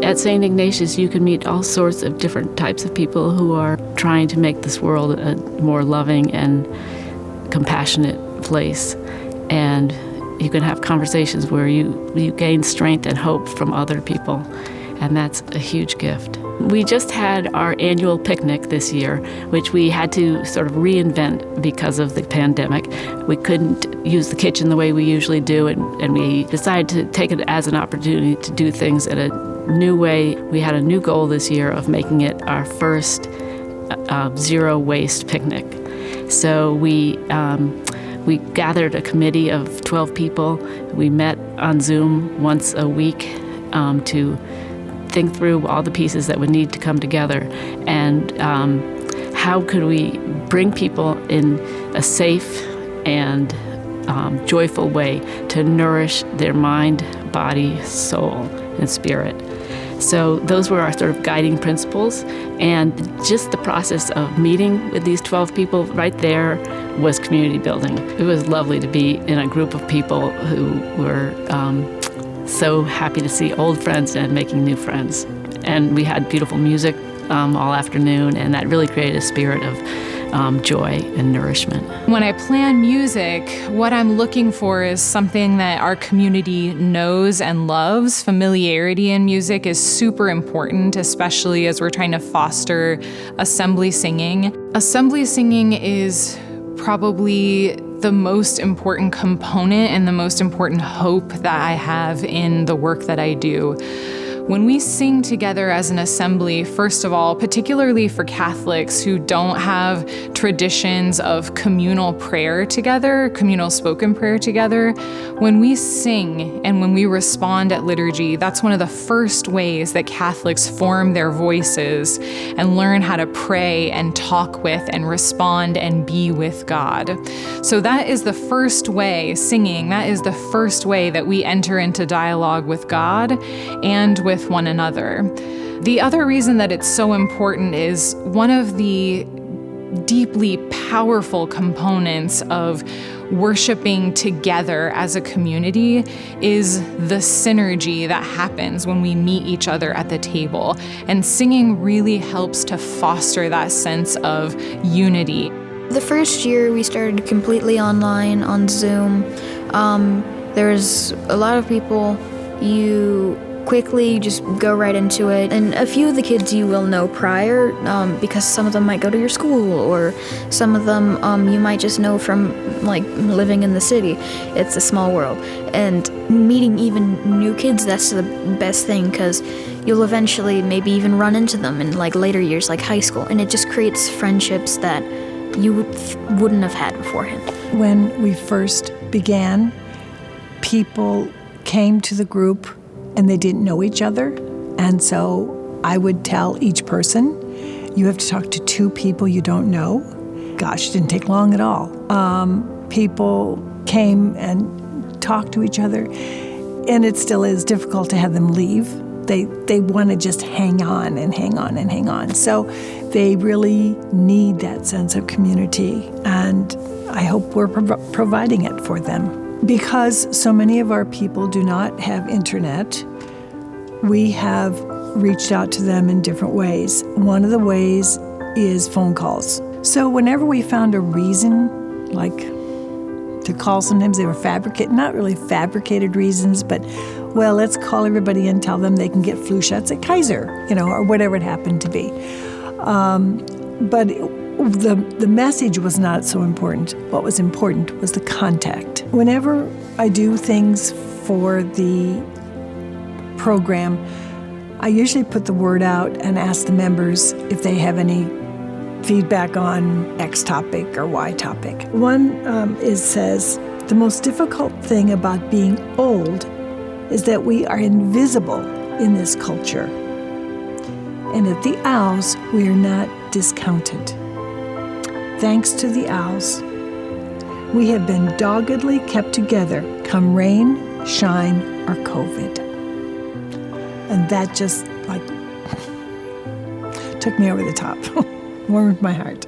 At St. Ignatius, you can meet all sorts of different types of people who are trying to make this world a more loving and compassionate place. And you can have conversations where you gain strength and hope from other people. And that's a huge gift. We just had our annual picnic this year, which we had to sort of reinvent because of the pandemic. We couldn't use the kitchen the way we usually do, and we decided to take it as an opportunity to do things in a new way. We had a new goal this year of making it our first zero waste picnic. So we gathered a committee of 12 people. We met on Zoom once a week to think through all the pieces that would need to come together, and how could we bring people in a safe and joyful way to nourish their mind, body, soul, and spirit. So those were our sort of guiding principles, and just the process of meeting with these 12 people right there was community building. It was lovely to be in a group of people who were so happy to see old friends and making new friends. And we had beautiful music all afternoon, and that really created a spirit of joy and nourishment. When I plan music, what I'm looking for is something that our community knows and loves. Familiarity in music is super important, especially as we're trying to foster assembly singing. Assembly singing is probably the most important component and the most important hope that I have in the work that I do. When we sing together as an assembly, first of all, particularly for Catholics who don't have traditions of communal prayer together, communal spoken prayer together, when we sing and when we respond at liturgy, that's one of the first ways that Catholics form their voices and learn how to pray and talk with and respond and be with God. So that is the first way, singing, that is the first way that we enter into dialogue with God and with one another. The other reason that it's so important is one of the deeply powerful components of worshiping together as a community is the synergy that happens when we meet each other at the table. And singing really helps to foster that sense of unity. The first year we started completely online on Zoom. There's a lot of people, you quickly just go right into it. And a few of the kids you will know prior, because some of them might go to your school, or some of them you might just know from like living in the city. It's a small world. And meeting even new kids, that's the best thing, because you'll eventually maybe even run into them in like later years, like high school. And it just creates friendships that you wouldn't have had beforehand. When we first began, people came to the group and they didn't know each other. And so I would tell each person, you have to talk to 2 people you don't know. Gosh, it didn't take long at all. People came and talked to each other, and it still is difficult to have them leave. They want to just hang on and hang on and hang on. So they really need that sense of community, and I hope we're providing it for them. Because so many of our people do not have internet, we have reached out to them in different ways. One of the ways is phone calls. So whenever we found a reason, like to call, sometimes they were not really fabricated reasons, but, well, let's call everybody and tell them they can get flu shots at Kaiser, or whatever it happened to be. But the message was not so important. What was important was the contact. Whenever I do things for the program, I usually put the word out and ask the members if they have any feedback on X topic or Y topic. One says, the most difficult thing about being old is that we are invisible in this culture. And at the Owls, we are not discounted. Thanks to the Owls, we have been doggedly kept together, come rain, shine, or COVID. And that just, took me over the top, warmed my heart.